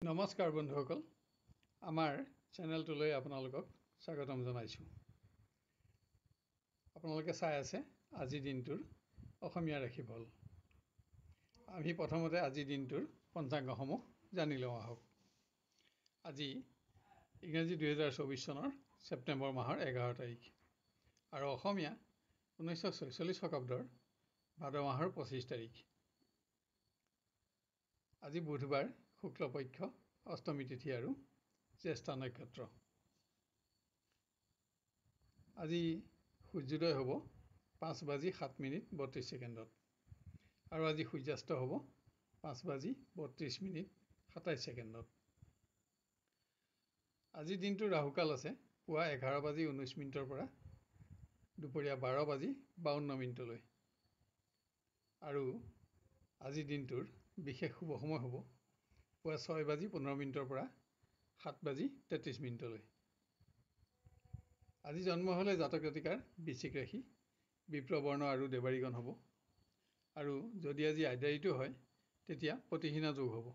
নমস্কাৰ বন্ধুসকল, আমাৰ চেনেলটোলৈ আপোনালোকক স্বাগতম জনাইছোঁ। আপোনালোকে চাই আছে আজিৰ দিনটোৰ অসমীয়া ৰাশিফল। আমি প্ৰথমতে আজিৰ দিনটোৰ পঞ্চাংগসমূহ জানি লওঁ আহক। আজি ইংৰাজী 2024 চনৰ ছেপ্টেম্বৰ মাহৰ 11 তাৰিখ আৰু অসমীয়া 1946 শকাব্দৰ ভাদ মাহৰ 25 তাৰিখ। আজি বুধবাৰ, শুক্লপক্ষ, অষ্টমী তিথি আৰু জ্যেষ্ঠা নক্ষত্ৰ। আজি সূৰ্যোদয় হ'ব 5:07:32 আৰু আজি সূৰ্যাস্ত হ'ব 5:32:27। আজিৰ দিনটো ৰাহুকাল আছে পুৱা 11:19 পৰা দুপৰীয়া 12:52 আৰু আজিৰ দিনটোৰ বিশেষ শুভ সময় হ'ব পুৱা 6:15 পৰা 7:33। আজি জন্ম হ'লে জাতক জাতিকাৰ বৃশ্চিক ৰাশি, বিপ্ৰবৰ্ণ আৰু দেৱাৰীগণ হ'ব। আৰু যদি আজি আদ্যায়িতো হয় তেতিয়া প্ৰতিহীনা যোগ হ'ব।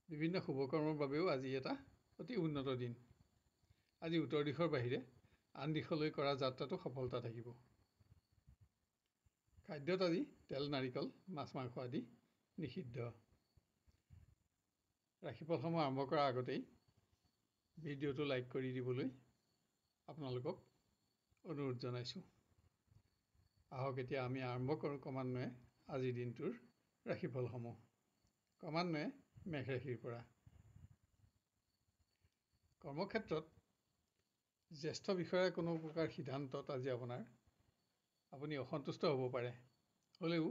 বিভিন্ন শুভকৰ্মৰ বাবেও আজি এটা অতি উন্নত দিন। আজি উত্তৰ দিশৰ বাহিৰে আন দিশলৈ কৰা যাত্ৰাটো সফলতা থাকিব। খাদ্যত আজি তেল, নাৰিকল, মাছ মাংস আদি নিষিদ্ধ। ৰাশিফলসমূহ আৰম্ভ কৰাৰ আগতেই ভিডিঅ'টো লাইক কৰি দিবলৈ আপোনালোকক অনুৰোধ জনাইছোঁ। আহক এতিয়া আমি আৰম্ভ কৰোঁ ক্ৰমান্বয়ে আজিৰ দিনটোৰ ৰাশিফলসমূহ। ক্ৰমান্বয়ে মেষ ৰাশিৰ পৰা। কৰ্মক্ষেত্ৰত জ্যেষ্ঠ বিষয়াৰ কোনো প্ৰকাৰ সিদ্ধান্তত আজি আপুনি অসন্তুষ্ট হ'ব পাৰে। হ'লেও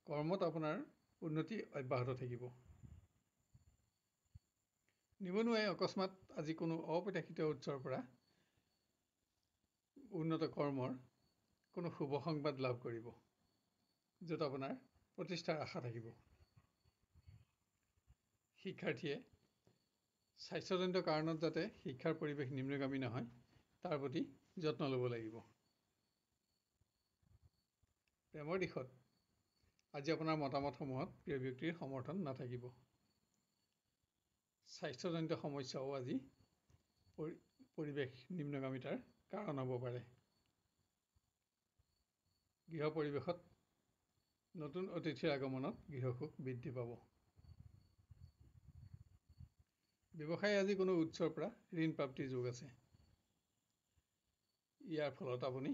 কৰ্মত আপোনাৰ উন্নতি অব্যাহত থাকিব। নিবনুৱাই অকস্মাত আজি কোনো অপ্ৰত্যাশিত উৎসৰ পৰা উন্নত কৰ্মৰ কোনো শুভ সংবাদ লাভ কৰিব, য'ত আপোনাৰ প্ৰতিষ্ঠাৰ আশা থাকিব। শিক্ষাৰ্থীয়ে স্বাস্থ্যজনিত কাৰণত যাতে শিক্ষাৰ পৰিৱেশ নিম্নগামী নহয় তাৰ প্ৰতি যত্ন ল'ব লাগিব। প্ৰেমৰ দিশত আজি আপোনাৰ মতামতসমূহত প্ৰিয় ব্যক্তিৰ সমৰ্থন নাথাকিব। স্বাস্থ্যজনিত সমস্যাও আজি পৰিৱেশ নিম্নগামিতাৰ কাৰণ হ'ব পাৰে। গৃহ পৰিৱেশত নতুন অতিথিৰ আগমনত গৃহসুখ বৃদ্ধি পাব। ব্যৱসায়ী আজি কোনো উৎসৰ পৰা ঋণ প্ৰাপ্তিৰ যোগ আছে। ইয়াৰ ফলত আপুনি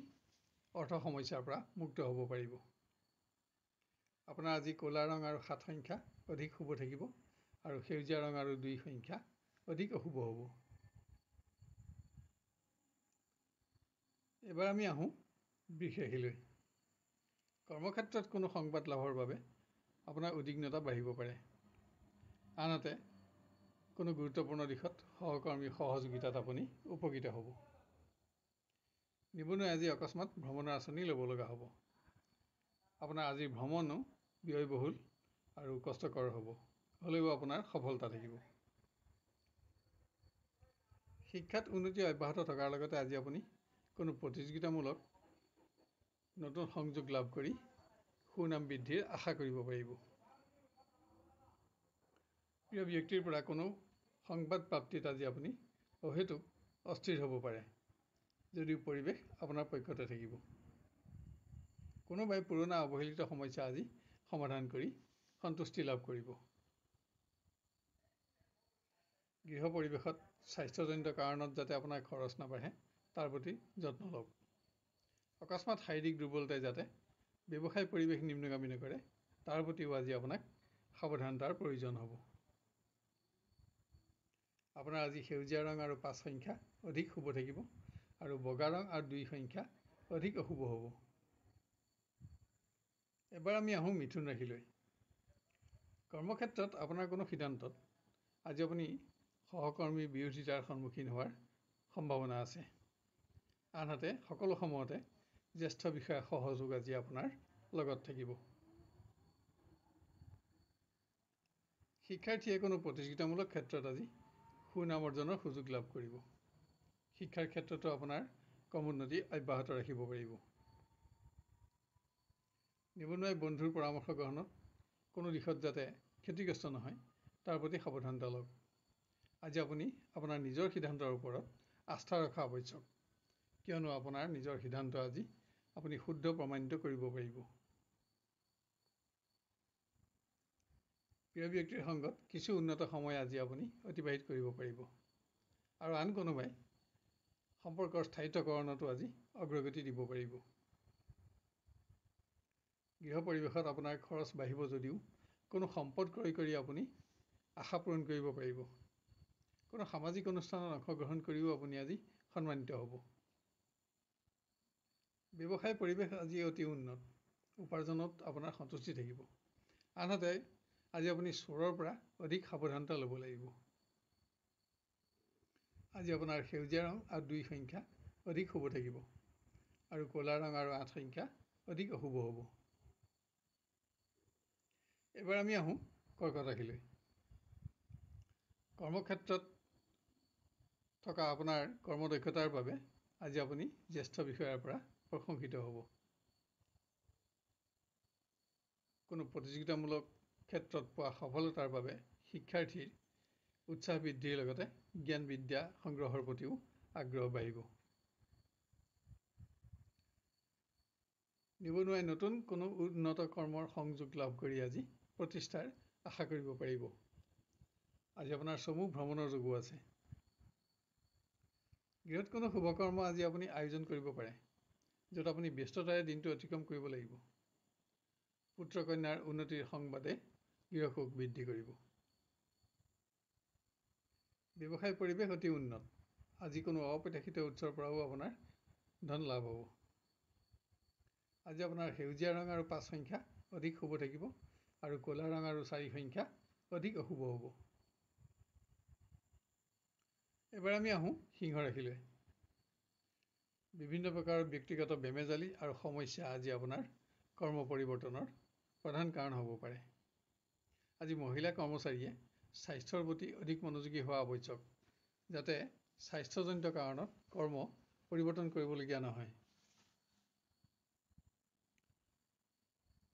অৰ্থ সমস্যাৰ পৰা মুক্ত হ'ব পাৰিব। আপোনাৰ আজি ক'লা ৰং আৰু 7 সংখ্যা অধিক শুভ থাকিব আৰু সেউজীয়া ৰং আৰু 2 সংখ্যা অধিক অশুভ হ'ব। এবাৰ আমি আহোঁ বৃষ ৰাশিলৈ। কৰ্মক্ষেত্ৰত কোনো সংবাদ লাভৰ বাবে আপোনাৰ উদ্বিগ্নতা বাঢ়িব পাৰে। আনহাতে কোনো গুৰুত্বপূৰ্ণ দিশত সহকৰ্মীৰ সহযোগিতাত আপুনি উপকৃত হ'ব। নিবনুৱাই আজি অকস্মাত ভ্ৰমণৰ আঁচনি ল'ব লগা হ'ব। আপোনাৰ আজিৰ ভ্ৰমণো ব্যয়বহুল আৰু কষ্টকৰ হ'ব, হ'লেও আপোনাৰ সফলতা থাকিব। শিক্ষাত উন্নতি অব্যাহত থকাৰ লগতে আজি আপুনি কোনো প্ৰতিযোগিতামূলক নতুন সংযোগ লাভ কৰি সুনাম বৃদ্ধিৰ আশা কৰিব পাৰিব। প্ৰিয় ব্যক্তিৰ পৰা কোনো সংবাদ প্ৰাপ্তিত আজি আপুনি অহেতুক অস্থিৰ হ'ব পাৰে, যদিও পৰিৱেশ আপোনাৰ পক্ষতে থাকিব। কোনোবাই পুৰণা অৱহেলিত সমস্যা আজি সমাধান কৰি সন্তুষ্টি লাভ কৰিব। গৃহ পৰিৱেশত স্বাস্থ্যজনিত কাৰণত যাতে আপোনাৰ খৰচ নাবাঢ়ে তাৰ প্ৰতি যত্ন লওক। অকস্মাত শাৰীৰিক দুৰ্বলতাই যাতে ব্যৱসায় পৰিৱেশ নিম্নগামী নকৰে তাৰ প্ৰতিও আজি আপোনাক সাৱধানতাৰ প্ৰয়োজন হ'ব। আপোনাৰ আজি সেউজীয়া ৰং আৰু 5 সংখ্যা অধিক শুভ থাকিব আৰু বগা ৰং আৰু 2 সংখ্যা অধিক অশুভ হ'ব। এবাৰ আমি আহোঁ মিথুন ৰাশিলৈ। কৰ্মক্ষেত্ৰত আপোনাৰ কোনো সিদ্ধান্তত আজি আপুনি সহকৰ্মীৰ বিৰোধিতাৰ সন্মুখীন হোৱাৰ সম্ভাৱনা আছে। আনহাতে সকলো সময়তে জ্যেষ্ঠ বিষয়াৰ সহযোগ আজি আপোনাৰ লগত থাকিব। শিক্ষাৰ্থীয়ে কোনো প্ৰতিযোগিতামূলক ক্ষেত্ৰত আজি সুনাম অৰ্জনৰ সুযোগ লাভ কৰিব। শিক্ষাৰ ক্ষেত্ৰতো আপোনাৰ ক্ৰমোন্নতি অব্যাহত ৰাখিব পাৰিব। নিবনুৱাই বন্ধুৰ পৰামৰ্শ গ্ৰহণত কোনো দিশত যাতে ক্ষতিগ্ৰস্ত নহয় তাৰ প্ৰতি সাৱধানতা লওক। আজি আপুনি আপোনাৰ নিজৰ সিদ্ধান্তৰ ওপৰত আস্থা ৰখা আৱশ্যক, কিয়নো আপোনাৰ নিজৰ সিদ্ধান্ত আজি আপুনি শুদ্ধ প্ৰমাণিত কৰিব পাৰিব। প্ৰিয় ব্যক্তিৰ সংগত কিছু উন্নত সময় আজি আপুনি অতিবাহিত কৰিব পাৰিব, আৰু আন কোনোবাই সম্পৰ্কৰ স্থায়িত্বকৰণতো আজি অগ্ৰগতি দিব পাৰিব। গৃহ পৰিৱেশত আপোনাৰ খৰচ বাঢ়িব যদিও কোনো সম্পদ ক্ৰয় কৰি আপুনি আশা পূৰণ কৰিব পাৰিব। কোনো সামাজিক অনুষ্ঠানত অংশগ্ৰহণ কৰিও আপুনি আজি সন্মানিত হ'ব। ব্যৱসায় পৰিৱেশ আজি অতি উন্নত, উপাৰ্জনত আপোনাৰ সন্তুষ্টি থাকিব। আনহাতে আজি আপুনি চোৰৰ পৰা অধিক সাৱধানতা ল'ব লাগিব। আজি আপোনাৰ সেউজীয়া ৰং আৰু 2 সংখ্যা অধিক শুভ থাকিব, আৰু ক'লা ৰং আৰু 8 সংখ্যা অধিক অশুভ হ'ব। এবাৰ আমি আহোঁ কৰ্কট ৰাশিলৈ। কৰ্মক্ষেত্ৰত থকা আপোনাৰ কৰ্মদক্ষতাৰ বাবে আজি আপুনি জ্যেষ্ঠ বিষয়াৰ পৰা প্ৰশংসিত হ'ব। কোনো প্ৰতিযোগিতামূলক ক্ষেত্ৰত পোৱা সফলতাৰ বাবে শিক্ষাৰ্থীৰ উৎসাহ বৃদ্ধিৰ লগতে জ্ঞান বিদ্যা সংগ্ৰহৰ প্ৰতিও আগ্ৰহ বাঢ়িব। নিবনুৱাই নতুন কোনো উন্নত কৰ্মৰ সংযোগ লাভ কৰি আজি প্ৰতিষ্ঠাৰ আশা কৰিব পাৰিব। আজি আপোনাৰ চমু ভ্ৰমণৰ যোগো আছে। গৃহত কোনো শুভকৰ্ম আজি আপুনি আয়োজন কৰিব পাৰে, য'ত আপুনি ব্যস্ততাৰে দিনটো অতিক্ৰম কৰিব লাগিব। পুত্ৰ কন্যাৰ উন্নতিৰ সংবাদে গৃহসুখ বৃদ্ধি কৰিব। ব্যৱসায় পৰিৱেশ অতি উন্নত, আজি কোনো অপ্ৰত্যাশিত উৎসৰ পৰাও আপোনাৰ ধন লাভ হ'ব। আজি আপোনাৰ সেউজীয়া ৰং আৰু 5 সংখ্যা অধিক শুভ থাকিব, আৰু ক'লা ৰং আৰু 4 সংখ্যা অধিক অশুভ হ'ব। এবাৰ আমি আহোঁ সিংহ ৰাশিলৈ। বিভিন্ন প্ৰকাৰৰ ব্যক্তিগত বেমেজালি আৰু সমস্যা আজি আপোনাৰ কৰ্ম পৰিৱৰ্তনৰ প্ৰধান কাৰণ হ'ব পাৰে। আজি মহিলা কৰ্মচাৰীয়ে স্বাস্থ্যৰ প্ৰতি অধিক মনোযোগী হোৱা আৱশ্যক, যাতে স্বাস্থ্যজনিত কাৰণত কৰ্ম পৰিৱৰ্তন কৰিবলগীয়া নহয়।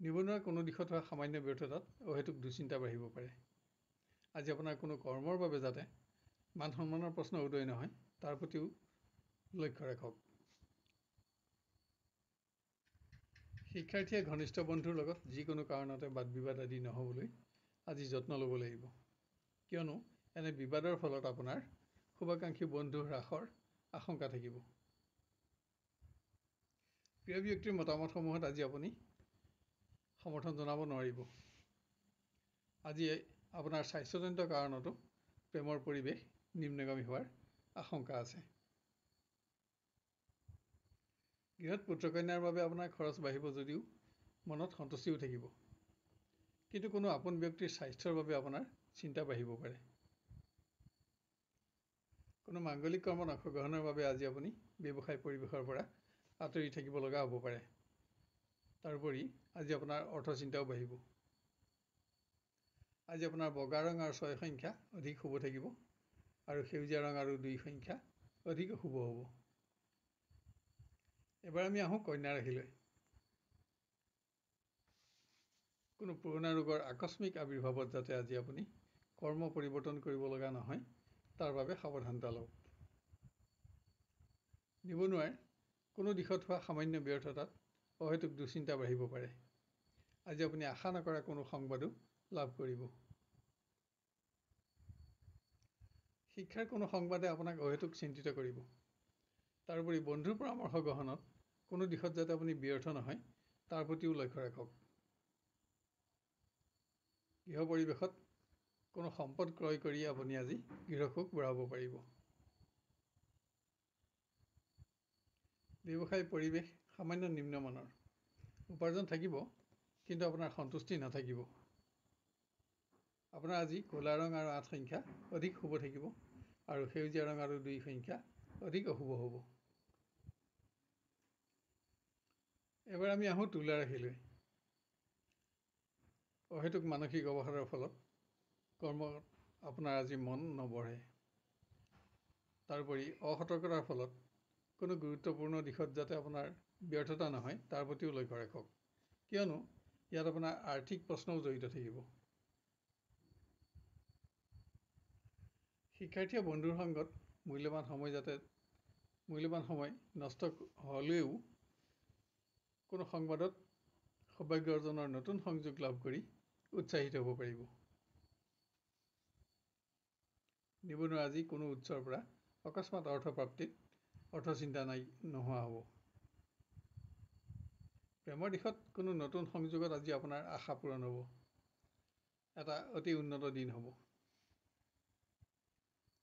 নিবনুৱাৰ কোনো দিশত হোৱা সামান্য ব্যৰ্থতাত অহেতুক দুশ্চিন্তা বাঢ়িব পাৰে। আজি আপোনাৰ কোনো কৰ্মৰ বাবে যাতে মান সন্মানৰ প্ৰশ্ন উদয় নহয়, তাৰ প্ৰতিও লক্ষ্য ৰাখক। শিক্ষাৰ্থীয়ে ঘনিষ্ঠ বন্ধুৰ লগত যিকোনো কাৰণতে বাদ বিবাদ আদি নহ'বলৈ আজি যত্ন ল'ব লাগিব, কিয়নো এনে বিবাদৰ ফলত আপোনাৰ শুভাকাংক্ষী বন্ধু হ্ৰাসৰ আশংকা থাকিব। প্ৰিয় ব্যক্তিৰ মতামতসমূহত আজি আপুনি সমৰ্থন জনাব নোৱাৰিব। আজি আপোনাৰ স্বাস্থ্যজনিত কাৰণতো প্ৰেমৰ পৰিৱেশ নিম্নগামী হোৱাৰ আশংকা আছে। গৃহত পুত্ৰ কন্যাৰ বাবে আপোনাৰ খৰচ বাঢ়িব যদিও মনত সন্তুষ্টিও থাকিব, কিন্তু কোনো আপোন ব্যক্তিৰ স্বাস্থ্যৰ বাবে আপোনাৰ চিন্তা বাঢ়িব পাৰে। কোনো মাংগলিক কৰ্মত অংশগ্ৰহণৰ বাবে আজি আপুনি ব্যৱসায় পৰিৱেশৰ পৰা আঁতৰি থাকিব লগা হ'ব পাৰে। তাৰোপৰি আজি আপোনাৰ অৰ্থ চিন্তাও বাঢ়িব। আজি আপোনাৰ বগা ৰং আৰু 6 সংখ্যা অধিক শুভ থাকিব, আৰু সেউজীয়া ৰং আৰু 2 সংখ্যা অধিক অশুভ হ'ব। এবাৰ আমি আহোঁ কন্যা ৰাশিলৈ। কোনো পুৰণা ৰোগৰ আকস্মিক আৱিৰ্ভাৱত যাতে আজি আপুনি কৰ্ম পৰিৱৰ্তন কৰিব লগা নহয়, তাৰ বাবে সাৱধানতা লওক। নিবনুৱাৰ কোনো দিশত হোৱা সামান্য ব্যৰ্থতাত অহেতুক দুশ্চিন্তা বাঢ়িব পাৰে। আজি আপুনি আশা নকৰা কোনো সংবাদো লাভ কৰিব। শিক্ষাৰ কোনো সংবাদে আপোনাক অহেতুক চিন্তিত কৰিব। তাৰোপৰি বন্ধুৰ পৰামৰ্শ গ্ৰহণত কোনো দিশত যাতে আপুনি ব্যৰ্থ নহয়, তাৰ প্ৰতিও লক্ষ্য ৰাখক। গৃহ পৰিৱেশত কোনো সম্পদ ক্ৰয় কৰি আপুনি আজি গৃহসুখ বঢ়াব পাৰিব। ব্যৱসায় পৰিৱেশ সামান্য নিম্নমানৰ, উপাৰ্জন থাকিব, কিন্তু আপোনাৰ সন্তুষ্টি নাথাকিব। আপোনাৰ আজি ক'লা ৰং আৰু 8 সংখ্যা অধিক শুভ থাকিব, আৰু সেউজীয়া ৰং আৰু 2 সংখ্যা অধিক অশুভ হ'ব। এবাৰ আমি আহোঁ তুলা ৰাশিলৈ। অহেতুক মানসিক অৱসাদৰ ফলত কৰ্মত আপোনাৰ আজি মন নবঢ়ে। তাৰোপৰি অসতৰ্কতাৰ ফলত কোনো গুৰুত্বপূৰ্ণ দিশত যাতে আপোনাৰ ব্যৰ্থতা নহয়, তাৰ প্ৰতিও লক্ষ্য ৰাখক, কিয়নো ইয়াত আপোনাৰ আৰ্থিক প্ৰশ্নও জড়িত থাকিব। শিক্ষাৰ্থীয়ে বন্ধুৰ সংগত মূল্যৱান সময় নষ্ট হ'লেও কোনো সংবাদত সৌভাগ্য অৰ্জনৰ নতুন সংযোগ লাভ কৰি উৎসাহিত হ'ব পাৰিব। নিবনুৱা আজি কোনো উৎসৰ পৰা অকস্মাত অৰ্থচিন্তা নোহোৱা হ'ব। প্ৰেমৰ দিশত কোনো নতুন সংযোগত আজি আপোনাৰ আশা পূৰণ হ'ব। এটা অতি উন্নত দিন হ'ব।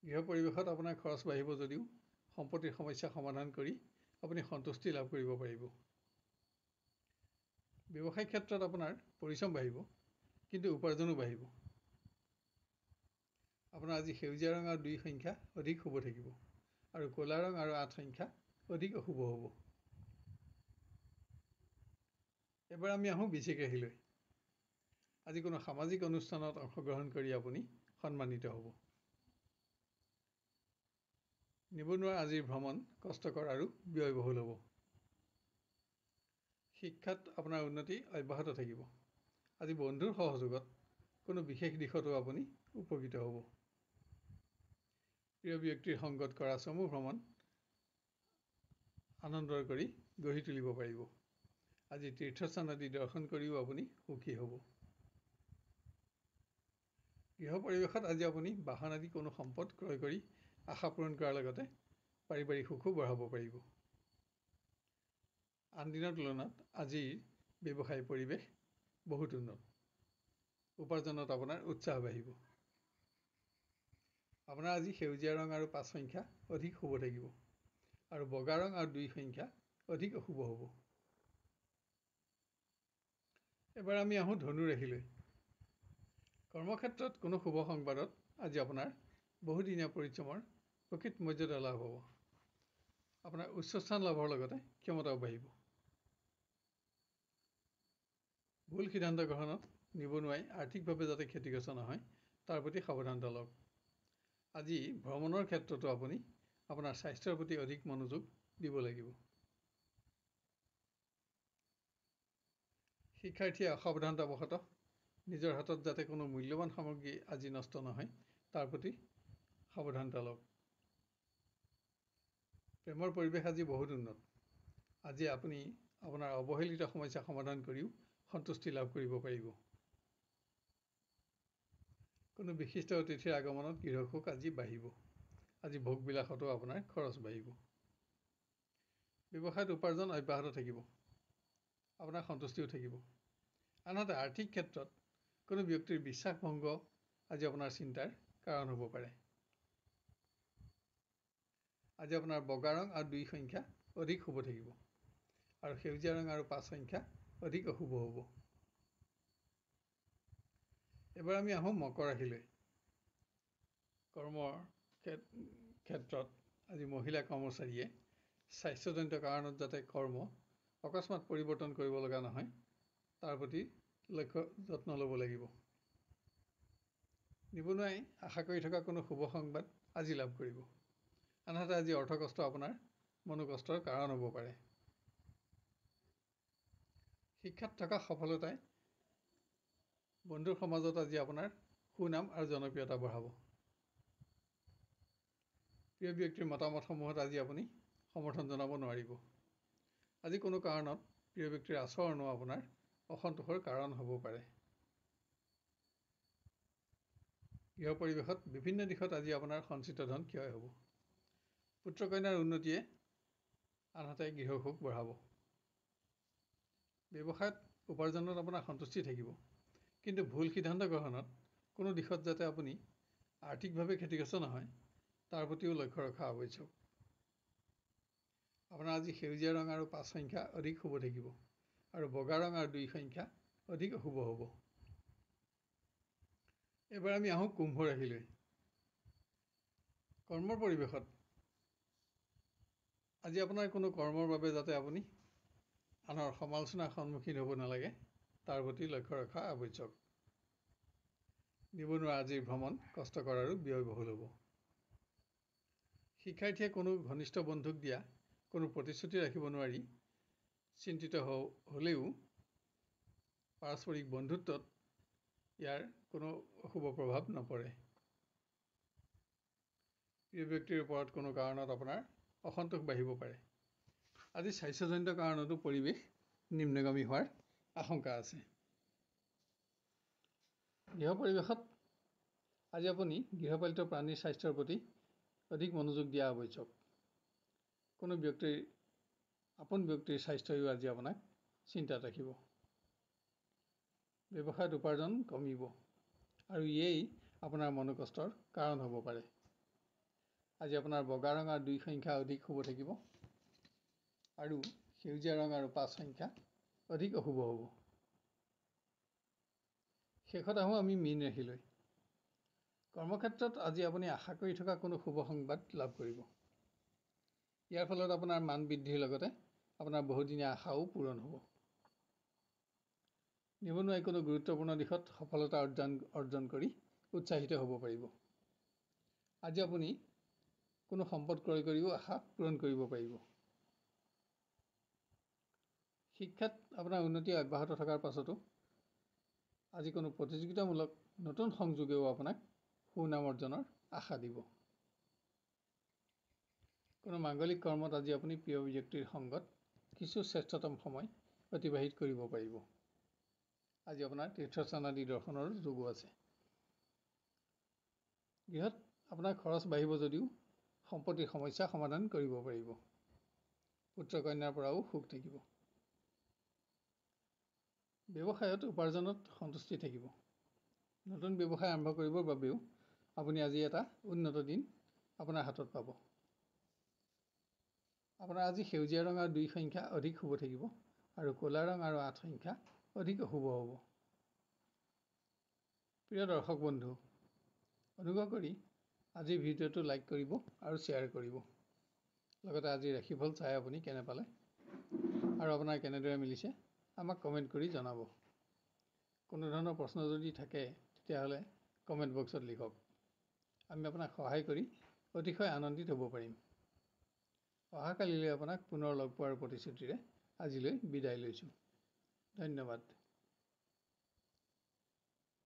গৃহ পৰিৱেশত আপোনাৰ খৰচ বাঢ়িব যদিও সম্পত্তিৰ সমস্যা সমাধান কৰি আপুনি সন্তুষ্টি লাভ কৰিব পাৰিব। ব্যৱসায়িক ক্ষেত্ৰত আপোনাৰ পৰিশ্ৰম বাঢ়িব, কিন্তু উপাৰ্জনো বাঢ়িব। আপোনাৰ আজি সেউজীয়া ৰং আৰু 2 সংখ্যা অধিক শুভ থাকিব আৰু ক'লা ৰং আৰু 8 সংখ্যা অধিক অশুভ হ'ব। এবাৰ আমি আহোঁ বৃশ্চিক ৰাশিলৈ। আজি কোনো সামাজিক অনুষ্ঠানত অংশগ্ৰহণ কৰি আপুনি সন্মানিত হ'ব। নিবনুৱাৰ আজিৰ ভ্ৰমণ কষ্টকৰ আৰু ব্যয়বহুল হ'ব। শিক্ষাত আপোনাৰ উন্নতি অব্যাহত থাকিব। আজি বন্ধুৰ সহযোগত কোনো বিশেষ দিশতো আপুনি উপকৃত হ'ব। প্ৰিয় ব্যক্তিৰ সংগত কৰা চমু ভ্ৰমণ আনন্দৰ কৰি গঢ়ি তুলিব পাৰিব। আজি তীৰ্থস্থান আদি দৰ্শন কৰিও আপুনি সুখী হ'ব। গৃহ পৰিৱেশত আজি আপুনি বাহন আদি কোনো সম্পদ ক্ৰয় কৰি আশা পূৰণ কৰাৰ লগতে পাৰিবাৰিক সুখো বঢ়াব পাৰিব। আন দিনৰ তুলনাত আজিৰ ব্যৱসায় পৰিৱেশ বহুত উন্নত। উপাৰ্জনত আপোনাৰ উৎসাহ বাঢ়িব। আপোনাৰ আজি সেউজীয়া ৰং আৰু 5 সংখ্যা অধিক শুভ থাকিব আৰু বগা ৰং আৰু 2 সংখ্যা অধিক অশুভ হ'ব। এবাৰ আমি আহোঁ ধনু ৰাশিলৈ। কৰ্মক্ষেত্ৰত কোনো শুভ সংবাদত আজি আপোনাৰ বহুদিনীয়া পৰিশ্ৰমৰ প্ৰকৃত মৰ্যাদা লাভ হ'ব। আপোনাৰ উচ্চ স্থান লাভৰ লগতে ক্ষমতাও বাঢ়িব। ভুল সিদ্ধান্ত গ্ৰহণত নিবনুৱাই আৰ্থিকভাৱে যাতে ক্ষতিগ্ৰস্ত নহয় তাৰ প্ৰতি সাৱধানতা লওক। আজি ভ্ৰমণৰ ক্ষেত্ৰতো আপুনি আপোনাৰ স্বাস্থ্যৰ প্ৰতি অধিক মনোযোগ দিব লাগিব। শিক্ষাৰ্থীয়ে অসাৱধানতাবশতঃ নিজৰ হাতত যাতে কোনো মূল্যৱান সামগ্ৰী আজি নষ্ট নহয় তাৰ প্ৰতি সাৱধানতা লওক। প্ৰেমৰ পৰিৱেশ আজি বহুত উন্নত। আজি আপুনি আপোনাৰ অৱহেলিত সমস্যা সমাধান কৰিও সন্তুষ্টি লাভ কৰিব পাৰিব। কোনো বিশিষ্ট অতিথিৰ আগমনত গৃহসুখ আজি বাঢ়িব। আজি ভোগবিলাসতো আপোনাৰ খৰচ বাঢ়িব। ব্যৱসায়ত উপাৰ্জন অব্যাহত থাকিব। আপোনাৰ সন্তুষ্টিও থাকিব। আনহাতে আৰ্থিক ক্ষেত্ৰত কোনো ব্যক্তিৰ বিশ্বাস ভংগ আজি আপোনাৰ চিন্তাৰ কাৰণ হ'ব পাৰে। আজি আপোনাৰ বগা ৰং আৰু 2 সংখ্যা অধিক শুভ থাকিব আৰু সেউজীয়া ৰং আৰু 5 সংখ্যা অধিক অশুভ হ'ব। এবাৰ আমি আহোঁ মকৰ ৰাশিলৈ। কৰ্মৰ ক্ষেত্ৰত আজি মহিলা কৰ্মচাৰীয়ে স্বাস্থ্যজনিত কাৰণত যাতে অকস্মাত পৰিৱৰ্তন কৰিব লগা নহয় তাৰ প্ৰতি যত্ন ল'ব লাগিব। নিবনুৱাই আশা কৰি থকা কোনো শুভ সংবাদ আজি লাভ কৰিব। আনহাতে আজি অৰ্থকষ্ট আপোনাৰ মনোকষ্টৰ কাৰণ হ'ব পাৰে। শিক্ষাত থকা সফলতাই বন্ধুৰ সমাজত আজি আপোনাৰ সুনাম আৰু জনপ্ৰিয়তা বঢ়াব। প্ৰিয় ব্যক্তিৰ মতামতসমূহত আজি আপুনি সমৰ্থন জনাব নোৱাৰিব। আজি কোনো কাৰণত প্ৰিয় ব্যক্তিৰ আচৰণো আপোনাৰ অসন্তোষৰ কাৰণ হ'ব পাৰে। গৃহ পৰিৱেশত বিভিন্ন দিশত আজি আপোনাৰ সঞ্চিত ধন ক্ষয় হ'ব। পুত্ৰ কন্যাৰ উন্নতিয়ে আনহাতে গৃহসুখ বঢ়াব। ব্যৱসায়ত উপাৰ্জনত আপোনাৰ সন্তুষ্টি থাকিব, কিন্তু ভুল সিদ্ধান্ত গ্ৰহণত কোনো দিশত যাতে আপুনি আৰ্থিকভাৱে ক্ষতিগ্ৰস্ত নহয় তাৰ প্ৰতিও লক্ষ্য ৰখা আৱশ্যক। আপোনাৰ আজি সেউজীয়া ৰং আৰু 5 সংখ্যা অধিক শুভ থাকিব আৰু বগা ৰং আৰু 2 সংখ্যা অধিক অশুভ হ'ব। এবাৰ আমি আহোঁ কুম্ভ ৰাশিলৈ। কৰ্মৰ পৰিৱেশত আজি আপোনাৰ কোনো কৰ্মৰ বাবে যাতে আপুনি আনৰ সমালোচনাৰ সন্মুখীন হ'ব নালাগে তাৰ প্ৰতি লক্ষ্য ৰখা আৱশ্যক। নিবনুৱা আজিৰ ভ্ৰমণ কষ্টকৰ আৰু ব্যয়বহুল হ'ব। শিক্ষাৰ্থীয়ে কোনো ঘনিষ্ঠ বন্ধুক দিয়া কোনো প্ৰতিশ্ৰুতি ৰাখিব নোৱাৰি চিন্তিত হ'লেও পাৰস্পৰিক বন্ধুত্বত ইয়াৰ কোনো অশুভ প্ৰভাৱ নপৰে। প্ৰিয় ব্যক্তিৰ ওপৰত কোনো কাৰণত আপোনাৰ অসন্তোষ বাঢ়িব পাৰে। আজি স্বাস্থ্যজনিত কাৰণতো পৰিৱেশ নিম্নগামী হোৱাৰ আশংকা আছে। গৃহ পৰিৱেশত আজি আপুনি গৃহপালিত প্ৰাণীৰ স্বাস্থ্যৰ প্ৰতি অধিক মনোযোগ দিয়া আৱশ্যক। কোনো আপোন ব্যক্তিৰ স্বাস্থ্যইও আজি আপোনাক চিন্তাত ৰাখিব। ব্যৱসায়ত উপাৰ্জন কমিব আৰু ইয়েই আপোনাৰ মনোকষ্টৰ কাৰণ হ'ব পাৰে। আজি আপোনাৰ বগা ৰং আৰু 2 সংখ্যা অধিক শুভ থাকিব আৰু সেউজীয়া ৰং আৰু 5 সংখ্যা অধিক অশুভ হ'ব। শেষত আহোঁ আমি মীন ৰাশিলৈ। কৰ্মক্ষেত্ৰত আজি আপুনি আশা কৰি থকা কোনো শুভ সংবাদ লাভ কৰিব। ইয়াৰ ফলত আপোনাৰ মান বৃদ্ধিৰ লগতে আপোনাৰ বহুদিনীয়া আশাও পূৰণ হ'ব। নিবনুৱাই কোনো গুৰুত্বপূৰ্ণ দিশত সফলতা অৰ্জন কৰি উৎসাহিত হ'ব পাৰিব। আজি আপুনি কোনো সম্পদ ক্ৰয় কৰিও আশা পূৰণ কৰিব পাৰিব। শিক্ষাত আপোনাৰ উন্নতি অব্যাহত থকাৰ পাছতো আজি কোনো প্ৰতিযোগিতামূলক নতুন সংযোগেও আপোনাক সুনাম অৰ্জনৰ আশা দিব। কোনো মাংগলিক কৰ্মত আজি আপুনি প্ৰিয় ব্যক্তিৰ সংগত কিছু শ্ৰেষ্ঠতম সময় অতিবাহিত কৰিব পাৰিব। আজি আপোনাৰ তীৰ্থস্থান আদি দৰ্শনৰ যোগো আছে। গৃহত আপোনাৰ খৰচ বাঢ়িব যদিও সম্পত্তিৰ সমস্যা সমাধান কৰিব পাৰিব। পুত্ৰ কন্যাৰ পৰাও সুখ থাকিব। ব্যৱসায়ত উপাৰ্জনত সন্তুষ্টি থাকিব। নতুন ব্যৱসায় আৰম্ভ কৰিবৰ বাবেও আপুনি আজি এটা উন্নত দিন আপোনাৰ হাতত পাব। আপোনাৰ আজি সেউজীয়া ৰং আৰু 2 সংখ্যা অধিক শুভ থাকিব আৰু ক'লা ৰং আৰু 8 সংখ্যা অধিক অশুভ হ'ব। প্ৰিয় দৰ্শক বন্ধু, অনুগ্ৰহ কৰি আজিৰ ভিডিঅ'টো লাইক কৰিব আৰু শ্বেয়াৰ কৰিব। লগতে আজি ৰাশিফল চাই আপুনি কেনে পালে আৰু আপোনাৰ কেনেদৰে মিলিছে আমাক কমেণ্ট কৰি জনাব। কোনো ধৰণৰ প্ৰশ্ন যদি থাকে তেতিয়াহ'লে কমেণ্ট বক্সত লিখক। আমি আপোনাক সহায় কৰি অতিশয় আনন্দিত হ'ব পাৰিম। অহাকালিলৈ আপোনাক পুনৰ লগ পোৱাৰ প্ৰতিশ্ৰুতিৰে আজিলৈ বিদায় লৈছোঁ। ধন্যবাদ।